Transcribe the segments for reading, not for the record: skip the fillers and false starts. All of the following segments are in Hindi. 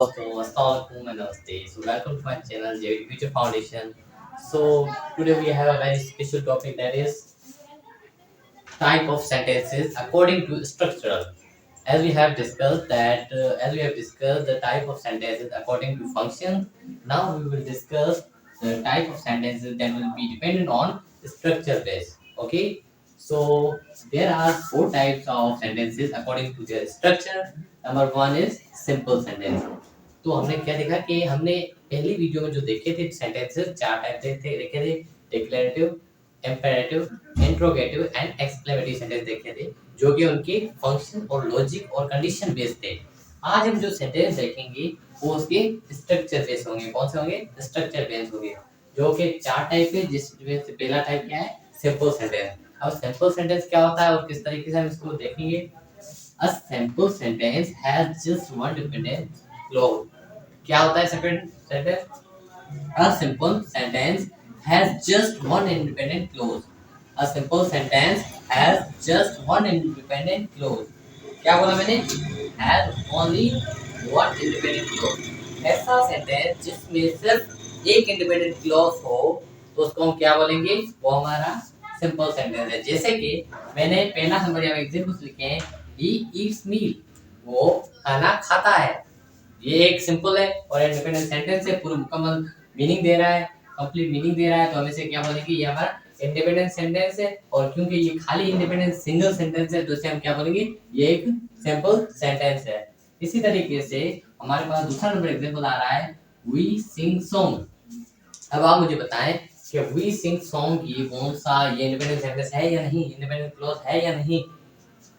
So, Assalamualaikum and Namaste. So, welcome to my channel, JV Future Foundation. So, today we have a very special topic, that is type of sentences according to structural. As we have discussed the type of sentences according to function. Now we will discuss the type of sentences that will be dependent on structure base. Okay, so there are four types of sentences according to their structure. Number one is simple sentence. तो हमने क्या देखा कि हमने पहली वीडियो में जो देखे थे सेंटेंसेस, चार टाइप थे देखे थे: declarative, imperative, interrogative and exclamatory sentence देखे थे, जो कि उनके फंक्शन और लॉजिक और कंडीशन बेस्ड थे। आज हम जो सेंटेंस देखेंगे वो उसके स्ट्रक्चर बेस्ड होंगे। कौन से होंगे? स्ट्रक्चर बेस्ड होंगे, जो कि चार टाइप है, जिसमें से पहला टाइप क्या है? Simple sentence. अब सिंपल सेंटेंस क्या होता है और किस तरीके से हम इसको देखेंगे। A simple sentence has just one dependent clause. क्या होता है simple sentence? A simple sentence has just one independent clause. A simple sentence has just one independent clause. क्या बोला मैंने? Has only one independent clause. ऐसा सेंटेंस जिसमें सिर्फ एक इंडिपेंडेंट क्लॉज हो तो उसको हम क्या बोलेंगे? वो हमारा सिंपल सेंटेंस है। जैसे कि मैंने पहला नंबर यहाँ एग्जांपल्स लिखे हैं, ही ईट्स मील, वो खाना खाता है। ये एक सिंपल है और इंडिपेंडेंट सेंटेंस है, पूरा मुकम्मल मीनिंग दे रहा है, कंप्लीट मीनिंग दे रहा है, तो हम इसे क्या बोलेंगे? ये हमारा इंडिपेंडेंट सेंटेंस है। और क्योंकि ये खाली इंडिपेंडेंट सिंगल सेंटेंस है तो इसे हम क्या बोलेंगे? ये एक सिंपल सेंटेंस है। इसी तरीके से हमारे पास दूसरा नंबर एग्जांपल आ रहा है, वी सिंग सॉन्ग। अब आप मुझे बताएं कि वी सिंग सॉन्ग की कौन सा ये इंडिपेंडेंट सेंटेंस है या नहीं, इंडिपेंडेंट क्लॉज है या नहीं,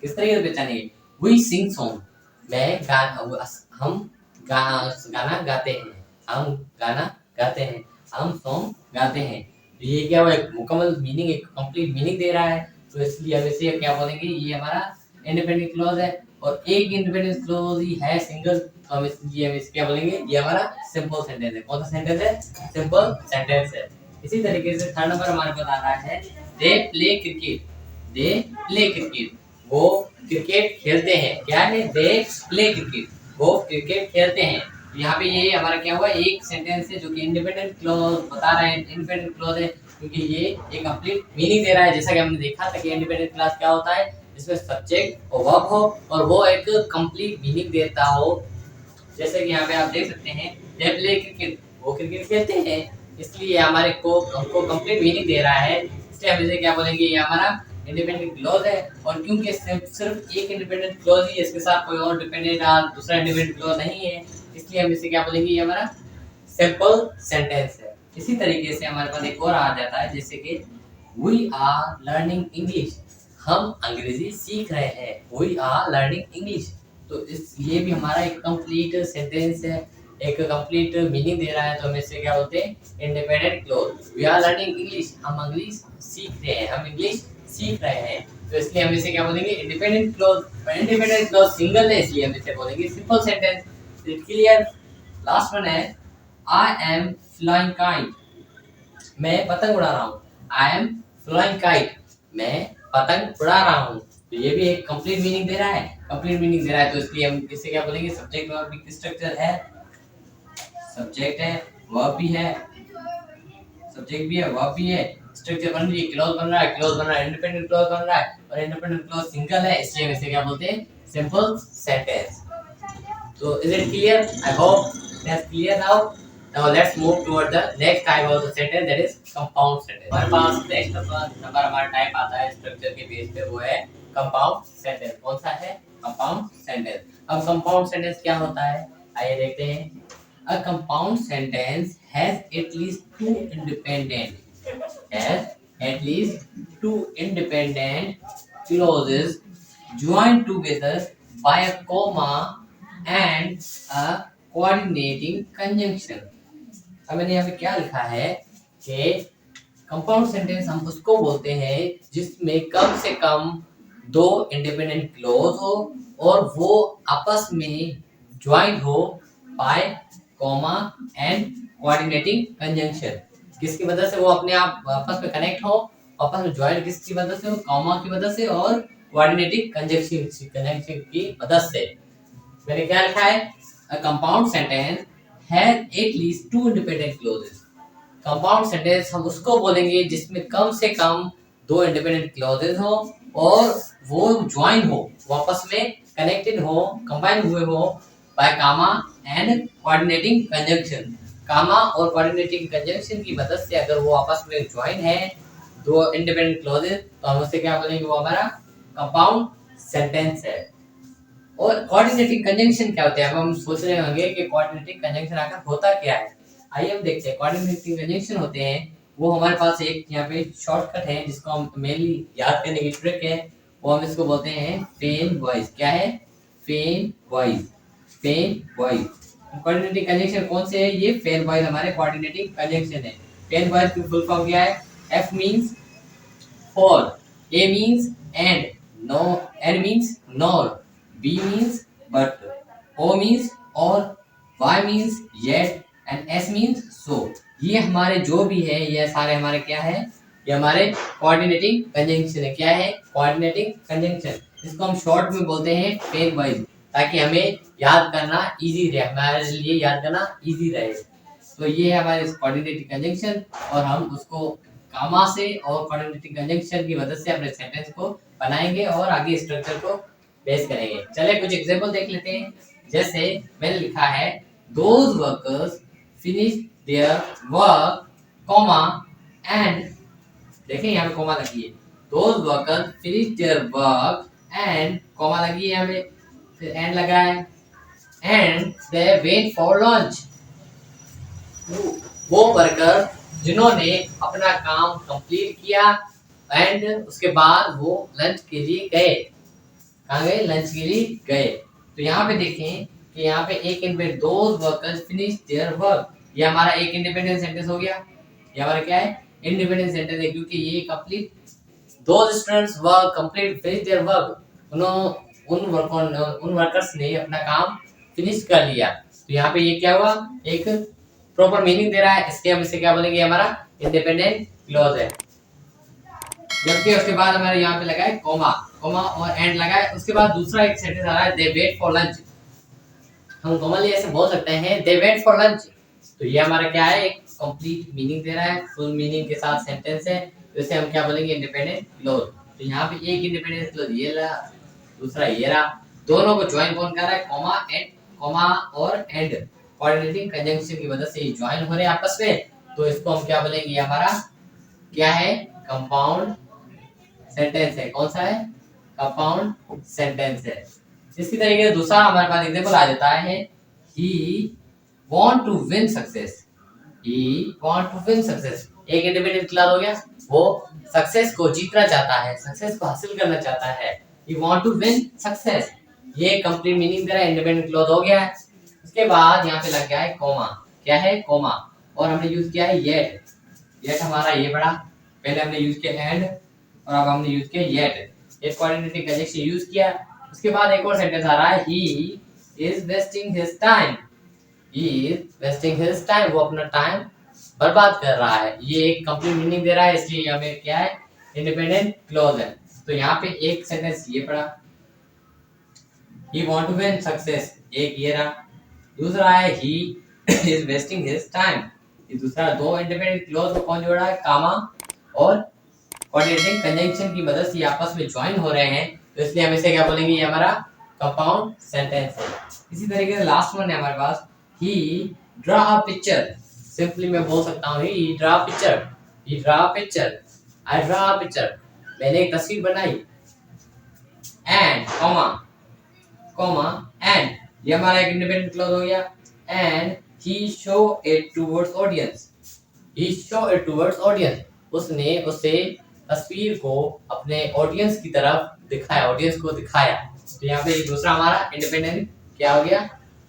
किस तरीके से पहचानेंगे? वी सिंग सॉन्ग, मैं गाना, हम गाना गाते हैं, हम गाना गाते हैं, हम सॉन्ग गाते हैं। तो ये क्या हुआ? एक मुकम्मल मीनिंग, एक कंप्लीट मीनिंग दे रहा है, तो इसलिए हम इसे क्या बोलेंगे? ये हमारा इंडिपेंडेंट क्लॉज है। और एक इंडिपेंडेंट क्लॉज ही है सिंगल, तो हम इसे क्या बोलेंगे? ये हमारा सिंपल सेंटेंस है। कौन सा सेंटेंस है? सिंपल सेंटेंस है। इसी तरीके से थर्ड नंबर हमारे पास आ रहा है, they play cricket. They play cricket, वो क्रिकेट खेलते हैं। क्या है? दे प्ले क्रिकेट, वो क्रिकेट खेलते हैं। यहाँ पे ये हमारा क्या हुआ? एक सेंटेंस है जो कि इंडिपेंडेंट क्लॉज बता रहा है, इंडिपेंडेंट क्लॉज है, क्योंकि ये एक कंप्लीट मीनिंग दे रहा है। जैसा कि हमने देखा था कि इंडिपेंडेंट क्लॉज क्या होता है, जिसमें सब्जेक्ट और वर्ब हो और वो एक कंप्लीट मीनिंग देता हो। जैसे कि यहाँ पे आप देख सकते हैं, दे प्ले क्रिकेट, वो क्रिकेट खेलते हैं, इसलिए हमारे को हमको कंप्लीट मीनिंग दे रहा है, इसलिए हम इसे क्या बोलेंगे? ये हमारा इंडिपेंडेंट क्लॉज है। और क्योंकि सिर्फ एक इंडिपेंडेंट क्लॉज ही है, इसके साथ कोई और डिपेंडेंट दूसरा इंडिपेंडेंट क्लॉज नहीं है, इसलिए हम इसे क्या बोलेंगे? ये हमारा सिंपल सेंटेंस है। इसी तरीके से हमारे पास एक और आ जाता है, जैसे कि वी आर लर्निंग इंग्लिश, हम अंग्रेजी सीख रहे हैं। वी आर लर्निंग इंग्लिश, तो इस ये भी हमारा एक कंप्लीट सेंटेंस है, एक कंप्लीट मीनिंग दे रहा है, तो हम इसे क्या बोलते हैं? Independent clause. We are learning English, हम इंग्लिश सीख रहे हैं, हम इंग्लिश सीख रहे हैं, तो इसलिए हम इसे क्या बोलेंगे? Independent clause. Independent clause single है, इसलिए हम इसे बोलेंगे simple sentence. Clear? Last one है, आई एम फ्लाइंग काइट, मैं पतंग उड़ा रहा हूँ। आई एम फ्लाइंग काइट, मैं पतंग उड़ा रहा हूँ, तो ये भी एक कंप्लीट मीनिंग दे रहा है, कंप्लीट मीनिंग दे रहा है, तो इसलिए हम इसे क्या बोलेंगे? सब्जेक्ट वर्ब स्ट्रक्चर है, सब्जेक्ट है, वर्ब भी है, सब्जेक्ट भी है, वर्ब भी है, स्ट्रक्चर बन रही है, क्लॉज बन रहा है, क्लॉज बन रहा है, इंडिपेंडेंट क्लॉज बन रहा है, और इंडिपेंडेंट क्लॉज सिंगल है, इसलिए हम इसे क्या बोलते हैं? Simple sentence. So is it clear? I hope that's clear now. Now let's move toward the next type of the sentence, that is compound sentence. हमारे पास next नंबर हमारा टाइप आता है स्ट्रक्चर के बेस पे, वो है कंपाउंड सेंटेंस। कौन सा है? Compound sentence. अब कंपाउंड सेंटेंस क्या होता है, आइए देखते हैं। A compound sentence has at least two independent clauses joined together by a comma and a coordinating conjunction। अब मैंने यहाँ पे क्या लिखा है कि कंपाउंड सेंटेंस हम उसको बोलते हैं जिसमें कम से कम दो इंडिपेंडेंट क्लॉज हो और वो आपस में ज्वाइन हो bye comma and coordinating conjunction. किसकी मदद से वो अपने आप आपस में कनेक्ट हो, आपस में ज्वाइन किसकी मदद से हो? कॉमा की मदद से और कोऑर्डिनेटिंग कंजंक्शन की मदद से। मैंने क्या लिखा है? a compound sentence has at least two independent clauses. Compound sentence हम उसको बोलेंगे जिसमें कम से कम दो इंडिपेंडेंट क्लॉजेज हो और वो ज्वाइन हो, आपस में कनेक्टेड हो, कंबाइन हुए हो by comma and coordinating conjunction. Comma और कोऑर्डिनेटिंग कंजंक्शन की मदद से अगर वो आपस में ज्वाइन है दो इंडिपेंडेंट क्लॉजेज, तो हम उससे क्या बोलेंगे, वो हमारा कंपाउंड सेंटेंस है। और कोऑर्डिनेटिंग कंजंक्शन क्या होता है? अब हम सोच रहे होंगे कि कोऑर्डिनेटिंग कंजंक्शन आकर होता क्या है। आइए हम देखते हैं। कोऑर्डिनेटिंग कंजंक्शन होते हैं वो हमारे पास एक यहाँ पे शॉर्टकट है जिसको हम मेनली याद करने की ट्रिक है, वो हम इसको बोलते हैं पेन वाइज। क्या है? FANBOYS. FANBOYS coordinating conjunction कौन से है? ये पेन वाइज हमारे कोऑर्डिनेटिंग कंजंक्शन है। पेन वाइज की फुल फॉर्म क्या है? F means for, A means and, no N means nor, B means but, O means or, Y means yet and S means so। ये हमारे जो भी है ये सारे हमारे क्या है? ये हमारे कोऑर्डिनेटिंग कंजंक्शन है। क्या है? Coordinating conjunction. इसको हम शॉर्ट में बोलते हैं पेन वाइज, ताकि हमें याद करना इजी रहे, हमारे लिए याद करना इजी रहे। तो ये है हमारे कोऑर्डिनेटिंग कंजंक्शन और हम उसको कामा से और कोऑर्डिनेटिंग कंजंक्शन की मदद से अपने सेंटेंस को बनाएंगे और आगे स्ट्रक्चर को बेस करेंगे। चले कुछ एग्जांपल देख लेते हैं। जैसे मैंने लिखा है those workers finish their work comma and, देखिए यहाँ पे कॉमा लगी है, those workers finish their work and comma लगी है यहाँ पे, फिर एंड लगा है, and they wait for lunch. वो वर्कर जिन्होंने अपना काम कंप्लीट किया एंड उसके बाद वो लंच के लिए गए। कहाँ गए? लंच के लिए गए। तो यहाँ पे देखें कि यहाँ पे एक independent, those workers finish their work, ये हमारा एक इंडिपेंडेंट सेंटेंस हो गया। ये हमारा क्या है? इंडिपेंडेंट सेंटेंस है, क्योंकि ये complete, those students work complete finish their work, उन वर्कर्स ने अपना काम फिनिश कर लिया। तो यहाँ पे ये क्या हुआ? एक प्रॉपर मीनिंग दे रहा है, इसलिए हम इसे क्या बोलेंगे? हमारा इंडिपेंडेंट क्लॉज है। जबकि उसके बाद हमारे यहाँ पे लगा है कॉमा, कॉमा और एंड लगा है, उसके बाद दूसरा एक सेंटेंस आ रहा है दे वेट फॉर लंच। हम कॉमनली ऐसे बोल सकते हैं दे वेट फॉर लंच। तो ये हमारा क्या है? एक कंप्लीट मीनिंग दे रहा है, फुल मीनिंग के साथ सेंटेंस है, तो इसे हम क्या बोलेंगे? Independent clause. तो यहाँ पे एक इंडिपेंडेंट क्लॉज ये रहा, दूसरा ये रहा, दोनों को ज्वाइन कौन कर रहा है? कॉमा एंड, कॉमा और एंड कोऑर्डिनेटिंग कंजंक्शन की मदद से ये ज्वाइन हो रहे हैं आपस में, तो इसको हम क्या बोलेंगे? ये हमारा क्या है? कंपाउंड सेंटेंस है। कौन सा है? कंपाउंड सेंटेंस है। इसी तरीके से दूसरा हमारे पास एग्जांपल आ जाता है he want to win success। he want to win success एक इंडिपेंडेंट क्लॉज हो गया, वो सक्सेस को जीतना चाहता है, सक्सेस को हासिल करना चाहता है। he want to win success ये कंप्लीट मीनिंग दे रहा है, इंडिपेंडेंट क्लॉज हो गया है। उसके बाद यहाँ पे लग गया है कॉमा। क्या है? कॉमा। और हमने यूज किया है येट। येट हमारा ये बड़ा, पहले हमने यूज किया एंड और अब हमने यूज किया येट। एक कोऑर्डिनेटिंग कंजंक्शन यूज किया। उसके बाद एक और सेंटेंस आ रहा है he is wasting his time। he is wasting his time वो अपना टाइम बर्बाद कर रहा है। ये एक कंप्लीट मीनिंग दे रहा है, इसलिए हमें क्या है? इंडिपेंडेंट क्लॉज है। तो यहाँ पे एक सेंटेंस ये पड़ा he want to win success, एक ये रहा, दूसरा है he is wasting his time, ये दूसरा। दो इंडिपेंडेंट क्लॉज को कौन जोड़ा है? कामा और कोऑर्डिनेटिंग कंजंक्शन की मदद से आपस में ज्वाइन हो रहे हैं, तो इसलिए हम इसे क्या बोलेंगे? ये हमारा कंपाउंड सेंटेंस है। इसी तरीके से लास्ट वन है हमारे पास he draw a picture। Simply मैं बोल सकता हूँ he draw a picture, he draw a picture, I draw a picture मैंने एक तस्वीर बनाई। एंड कॉमा, कॉमा एंड ये हमारा एक इंडिपेंडेंट क्लॉज हो गया। And he show it towards audience, he show it towards audience उसने उसे तस्वीर को अपने ऑडियंस की तरफ दिखाया, ऑडियंस को दिखाया। तो यहाँ पे दूसरा हमारा इंडिपेंडेंट क्या हो गया?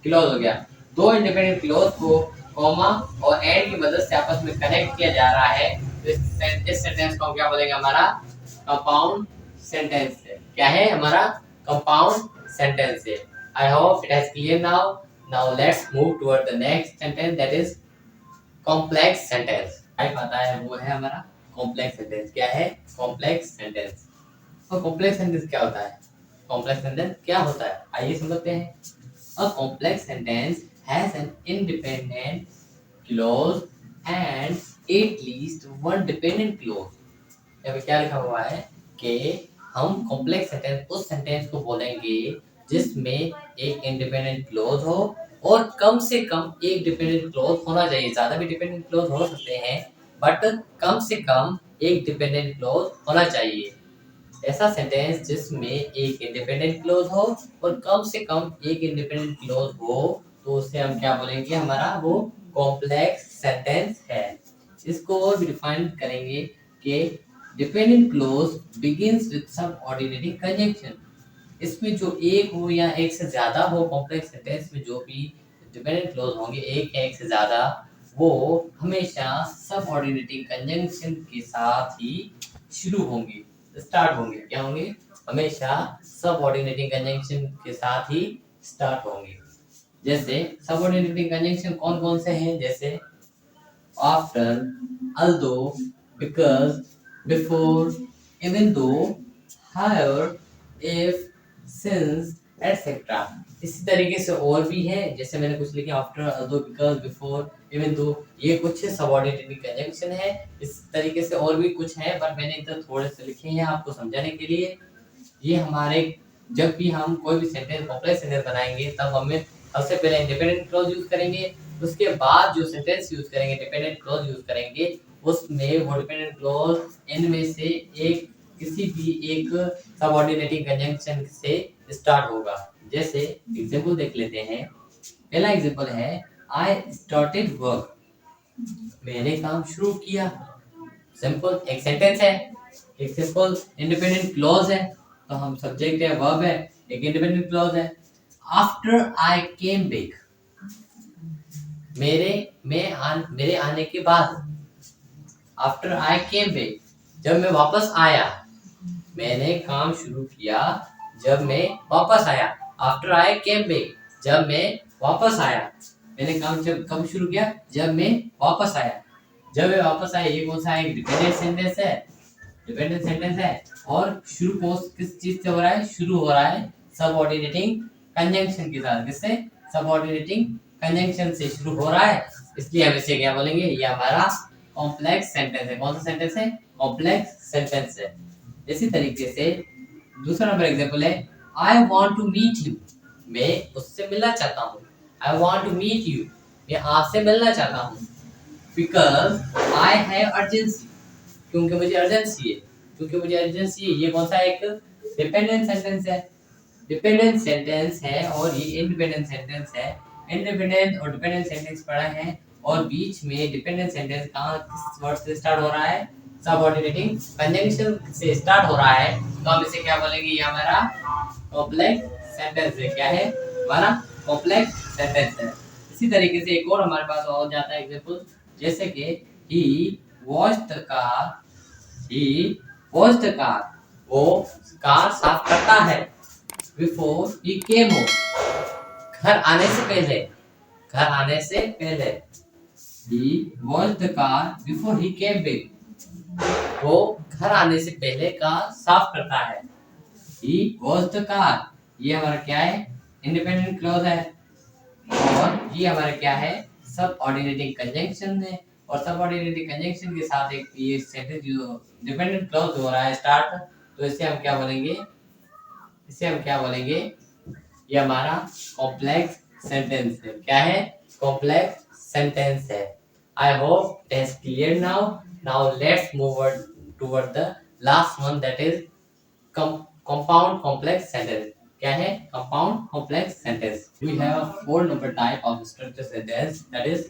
क्लॉज हो गया। दो इंडिपेंडेंट क्लॉज को कॉमा और एंड की मदद से आपस में कनेक्ट किया जा रहा है, तो इस सेंटेंस को हम क्या बोलेंगे? हमारा कंपाउंड सेंटेंस है। क्या है? हमारा कंपाउंड सेंटेंस है। I hope it has clear now. Now let's move toward the next sentence, that is complex sentence. पता है वो है हमारा कॉम्प्लेक्स सेंटेंस। क्या है? Complex sentence. और कॉम्प्लेक्स सेंटेंस क्या होता है? कॉम्प्लेक्स सेंटेंस क्या होता है? आइए समझते हैं। A complex sentence has an independent clause and at least one dependent clause. यहाँ पे क्या लिखा हुआ है कि हम कॉम्प्लेक्स सेंटेंस उस सेंटेंस को बोलेंगे जिसमें एक इंडिपेंडेंट क्लोज हो और कम से कम एक डिपेंडेंट क्लोज होना चाहिए। ज्यादा भी डिपेंडेंट क्लोज हो सकते हैं बट कम से कम एक डिपेंडेंट क्लोज होना चाहिए। ऐसा सेंटेंस जिसमें एक इंडिपेंडेंट क्लोज हो और कम से कम एक इंडिपेंडेंट क्लोज हो तो उसे हम क्या बोलेंगे, हमारा वो कॉम्प्लेक्स सेंटेंस है। इसको और भी डिफाइन करेंगे कि dependent clause begins with subordinating conjunction. इसमें जो एक हो या एक से ज्यादा हो, कॉम्प्लेक्स सेंटेंस में जो भी डिपेंडेंट क्लोज होंगे एक या एक से ज्यादा, वो हमेशा सबऑर्डिनेटिंग कंजंक्शन के साथ ही शुरू होंगे, स्टार्ट होंगे। क्या होंगे? हमेशा सबऑर्डिनेटिंग कंजंक्शन के साथ ही स्टार्ट होंगे। जैसे सबऑर्डिनेटिंग कंजंक्शन कौन कौन से हैं? जैसे after, although, because, before, even though, however, if, since, etc. इसी तरीके से और भी है, जैसे मैंने कुछ लिखे after, although, because, before, even though, ये कुछ सबऑर्डिनेटिंग कंजंक्शन है। इस तरीके से और भी कुछ है पर मैंने इधर थोड़े से लिखे हैं आपको समझाने के लिए। ये हमारे जब भी हम कोई भी सेंटेंस कॉम्प्लेक्स सेंटेंस बनाएंगे तब हमें सबसे पहले इंडिपेंडेंट क्लॉज यूज करेंगे, उसके बाद जो सेंटेंस यूज करेंगे डिपेंडेंट क्लॉज यूज करेंगे, उसमें वो डिपेंडेंट क्लॉज इनमें से एक किसी भी एक सबऑर्डिनेटिंग कंजंक्शन से स्टार्ट होगा। जैसे एग्जांपल देख लेते हैं। पहला एग्जांपल है आई स्टार्टेड वर्क, मैंने काम शुरू किया। सिंपल एक सेंटेंस है, एक सिंपल इंडिपेंडेंट क्लॉज है, तो हम सब्जेक्ट है वर्ब है, एक इंडिपेंडेंट क्लॉज है। आफ्टर आई केम बैक, मेरे आने के बाद। आफ्टर आई केम बैक, जब मैं वापस आया। मैंने काम शुरू किया जब मैं वापस आया। आफ्टर आई केम बैक, जब मैं वापस आया। मैंने काम जब कब शुरू किया? जब मैं वापस आया। जब मैं वापस आया, ये कौन सा है? डिपेंडेंट सेंटेंस है, डिपेंडेंट सेंटेंस है। और शुरू किस चीज से हो रहा है? शुरू हो रहा है सबऑर्डिनेटिंग कंजंक्शन के साथ। किससे? सबऑर्डिनेटिंग कंजंक्शन से शुरू हो रहा है, इसलिए हम इसे क्या बोलेंगे? ये हमारा कॉम्प्लेक्स सेंटेंस है। कौन सा सेंटेंस है? कॉम्प्लेक्स सेंटेंस है। इसी तरीके से दूसरा नंबर एग्जांपल है I want to meet you, मैं उससे मिलना चाहता हूँ। I want to meet you, मैं आपसे मिलना चाहता हूँ। बिकॉज आई हैव अर्जेंसी, क्योंकि मुझे अर्जेंसी है, क्योंकि मुझे अर्जेंसी है। ये कौन सा एक डिपेंडेंट सेंटेंस है? डिपेंडेंट सेंटेंस है और ये इंडिपेंडेंट सेंटेंस है। इंडिपेंडेंट और डिपेंडेंट सेंटेंस पढ़ा है और बीच में डिपेंडेंट सेंटेंस कहाँ किस वर्ड से स्टार्ट हो रहा है? सबऑर्डिनेटिंग कंजंक्शन से स्टार्ट हो रहा है, तो हम इसे क्या बोलेंगे? ये हमारा कॉम्प्लेक्स सेंटेंस है। क्या है? हमारा कॉम्प्लेक्स सेंटेंस है। इसी तरीके से एक और हमारे पास और जाता है एग्जांपल, जैसे कि he washed the car, he washed the car, वो कार साफ करता है। बिफोर ही केम होम, घर आने से पहले, घर आने से पहले। He washed the car before he came back, वो घर आने से पहले कार साफ करता है। ही वॉश्ड द कार, ये हमारा क्या है? इंडिपेंडेंट क्लॉज है। और ये हमारा क्या है? सबऑर्डिनेटिंग कंजंक्शन है। और सबऑर्डिनेटिंग कंजंक्शन के साथ एक ये सेंटेंस जो डिपेंडेंट क्लॉज हो रहा है स्टार्ट, तो इसे हम क्या बोलेंगे? इसे हम क्या बोलेंगे? ये हमारा कॉम्प्लेक्स सेंटेंस है। क्या है? कॉम्प्लेक्स सेंटेंस है। I hope it is clear now. Now let's move toward the last one, that is compound complex sentence. क्या है? compound complex sentence. We have a 4 number type of structure sentence, that is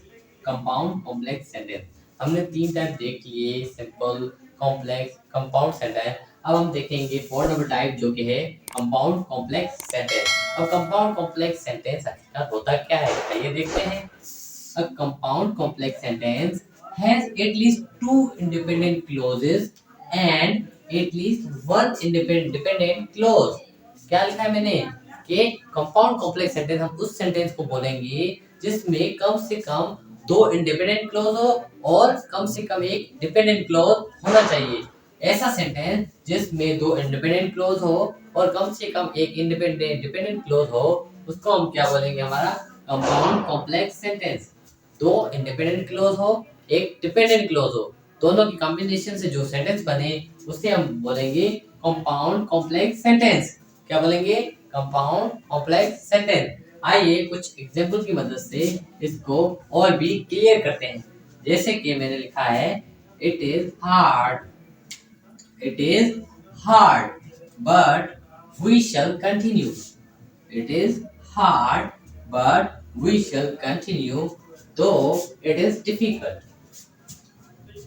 compound complex sentence. हमने 3 टाइप देख लिए, सिंपल, कॉम्प्लेक्स, कंपाउंड सेंटेंस। अब हम देखेंगे 4 नंबर टाइप जो कि है कंपाउंड कॉम्प्लेक्स सेंटेंस। अब कंपाउंड कॉम्प्लेक्स सेंटेंस आखिरकार होता क्या है, आइए देखते हैं। A compound complex sentence has at least 2 independent clauses and at least one dependent clause. क्या लिखा है मैंने कि कंपाउंड कॉम्प्लेक्स सेंटेंस हम उस सेंटेंस को बोलेंगे जिसमें कम से कम 2 इंडिपेंडेंट क्लॉज हो और कम से कम एक डिपेंडेंट क्लॉज होना चाहिए। ऐसा सेंटेंस जिसमें 2 इंडिपेंडेंट क्लॉज हो और कम से कम एक इंडिपेंडेंट डिपेंडेंट क्लॉज हो, उसको हम क्या बोलेंगे, हमारा कंपाउंड कॉम्प्लेक्स सेंटेंस। दो इंडिपेंडेंट क्लोज हो, एक डिपेंडेंट क्लोज हो, दोनों की कॉम्बिनेशन से जो सेंटेंस बने उसे हम बोलेंगे कंपाउंड कॉम्प्लेक्स सेंटेंस। क्या बोलेंगे, कंपाउंड कॉम्प्लेक्स सेंटेंस। आइए कुछ एग्जांपल की मदद से इसको और भी क्लियर करते हैं। जैसे कि मैंने लिखा है, it is hard, it is hard, but we shall continue. It is hard, but we shall continue, though it is difficult.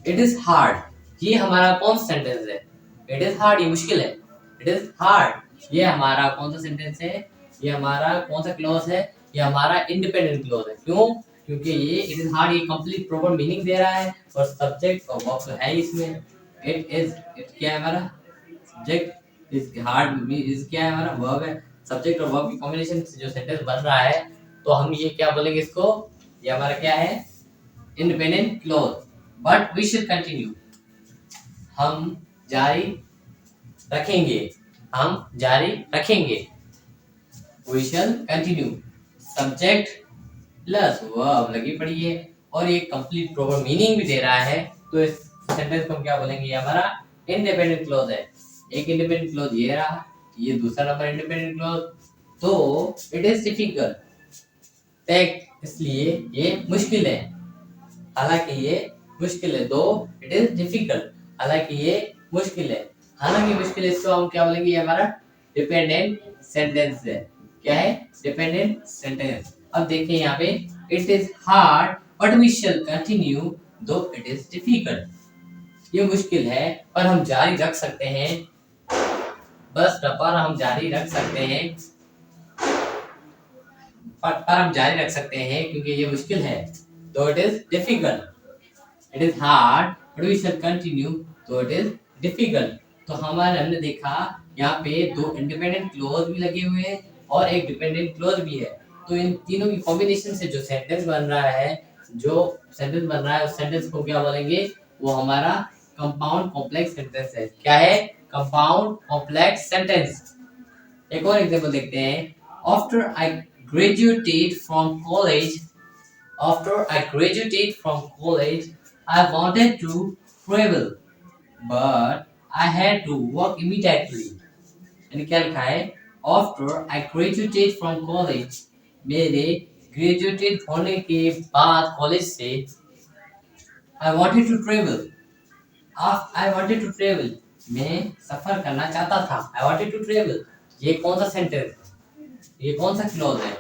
It is hard. ये हमारा कौन सा सेंटेंस है? It is hard, ये मुश्किल है। It is hard, ये हमारा कौन सा सेंटेंस है? ये हमारा कौन सा क्लॉज है? ये हमारा इंडिपेंडेंट क्लॉज है। क्यों? क्योंकि ये इट इज हार्ड, ये कंप्लीट प्रॉपर मीनिंग दे रहा है और सब्जेक्ट और वर्ब तो है इसमें। इट इज, इट क्या है हमारा? सब्जेक्ट इज हार्ड, इज क्या है हमारा? वर्ब है। सब्जेक्ट और वर्ब की कॉम्बिनेशन से जो सेंटेंस बन रहा है, तो हम ये क्या बोलेंगे इसको? ये हमारा क्या है? Independent clause. But we should continue, हम जारी रखेंगे, हम जारी रखेंगे। We shall continue, subject plus verb लगी पड़ी है और ये कंप्लीट प्रॉपर मीनिंग भी दे रहा है, तो इस सेंटेंस को हम क्या बोलेंगे? ये हमारा इंडिपेंडेंट क्लॉज है। एक इंडिपेंडेंट क्लॉज ये रहा, ये दूसरा नंबर इंडिपेंडेंट क्लॉज। तो इट इज डिफिकल्ट, इसलिए ये मुश्किल है। हालांकि ये मुश्किल है, दो इट इज डिफिकल्ट, हालांकि ये मुश्किल है। हालांकि मुश्किल है, इसको हम क्या बोलेंगे? ये हमारा डिपेंडेंट सेंटेंस है। क्या है? Dependent sentence. अब देखिए यहाँ पे, it is hard but we shall continue though it is difficult. ये मुश्किल है पर हम जारी रख सकते हैं, बस पर हम जारी रख सकते हैं, पर हम जारी रख सकते हैं क्योंकि ये मुश्किल है। तो it is difficult, it is hard but we shall continue though it is difficult. तो हमने देखा यहाँ पे दो इंडिपेंडेंट क्लोज भी लगे हुए हैं और एक डिपेंडेंट क्लोज भी है। तो इन तीनों की कॉम्बिनेशन से जो सेंटेंस बन रहा है, उस सेंटेंस को क्या बोलेंगे? वो हमारा कंपाउंड कॉम्प्लेक्स सेंटेंस है। क्या है? Compound complex sentence. एक और एग्जांपल देखते हैं। After I graduated from college, after I graduated from college, I wanted to travel, but I had to work immediately. यानी क्या लिखा है? After I graduated from college, मेरे graduated होने के बाद कॉलेज से I wanted to travel. I wanted to travel. मैं सफर करना चाहता था। I wanted to travel. ये कौन सा सेंटेंस है? ये कौन सा क्लॉज है?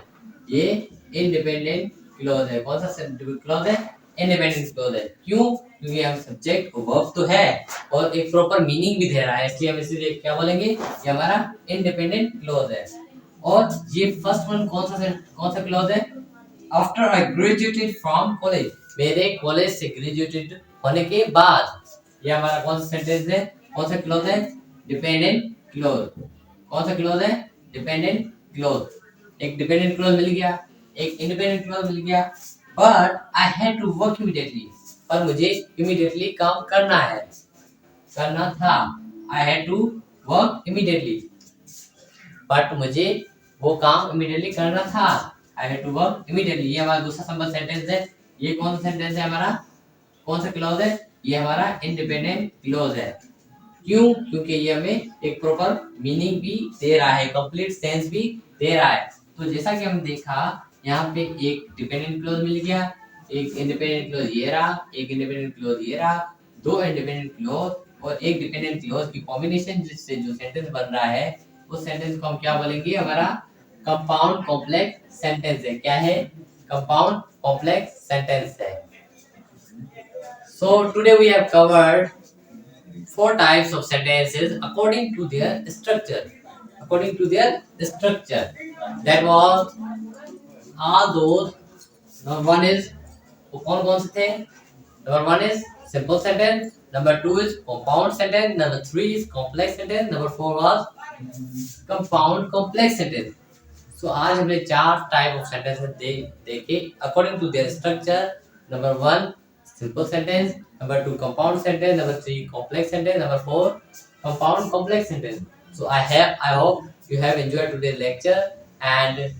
ये इंडिपेंडेंट क्लॉज है। कौन सा क्लॉज है? इंडिपेंडेंट क्लॉज है। क्यों? क्योंकि हम सब्जेक्ट और वर्ब तो है और एक प्रॉपर मीनिंग भी दे रहा है, इसलिए हम इसे क्या बोलेंगे? ये हमारा इंडिपेंडेंट क्लॉज है। और ये फर्स्ट वन कौन सा क्लॉज है? After I graduated from college, मेरे कॉलेज से ग्रेजुएटेड होने के बाद। ये हमारा कौन सा सेंटेंस है? कौन सा क्लॉज है? Dependent clause. कौन सा क्लॉज है? Dependent clause. एक डिपेंडेंट क्लॉज मिल गया, एक इंडिपेंडेंट क्लॉज मिल गया। But I had to work immediately, पर मुझे इमीडिएटली काम करना है, करना था। I had to work immediately, but मुझे वो काम इमीडिएटली करना था। I had to work immediately. ये हमारा दूसरा सिंपल सेंटेंस है। ये कौन सा सेंटेंस है हमारा? कौन सा क्लॉज है? ये हमारा इंडिपेंडेंट क्लॉज है। क्यों? क्योंकि ये हमें एक प्रॉपर मीनिंग भी दे रहा है, कंप्लीट सेंस भी दे रहा है। तो जैसा कि हम देखा, यहाँ पे एक डिपेंडेंट क्लॉज मिल गया, एक इंडिपेंडेंट क्लॉज ये रहा, एक इंडिपेंडेंट क्लॉज ये रहा, दो इंडिपेंडेंट क्लॉज और एक डिपेंडेंट क्लॉज की कॉम्बिनेशन जिससे जो सेंटेंस बन रहा है, उस सेंटेंस को हम क्या बोलेंगे? हमारा कंपाउंड कॉम्प्लेक्स सेंटेंस है। क्या है? कंपाउंड कॉम्प्लेक्स सेंटेंस है। So today we have covered 4 types of sentences according to their structure. According to their structure, that was all those. Number one is कौन से थे? Number one is simple sentence. Number two is compound sentence. Number three is complex sentence. Number four was compound complex sentence. So आज हमने 4 type of sentences देखे according to their structure. Number one simple sentence, number two compound sentence, number three complex sentence, number four compound complex sentence. So I hope you have enjoyed today's lecture, and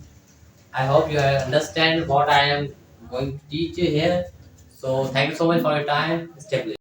I hope you understand what I am going to teach you here. So thank you so much for your time. Stay blessed.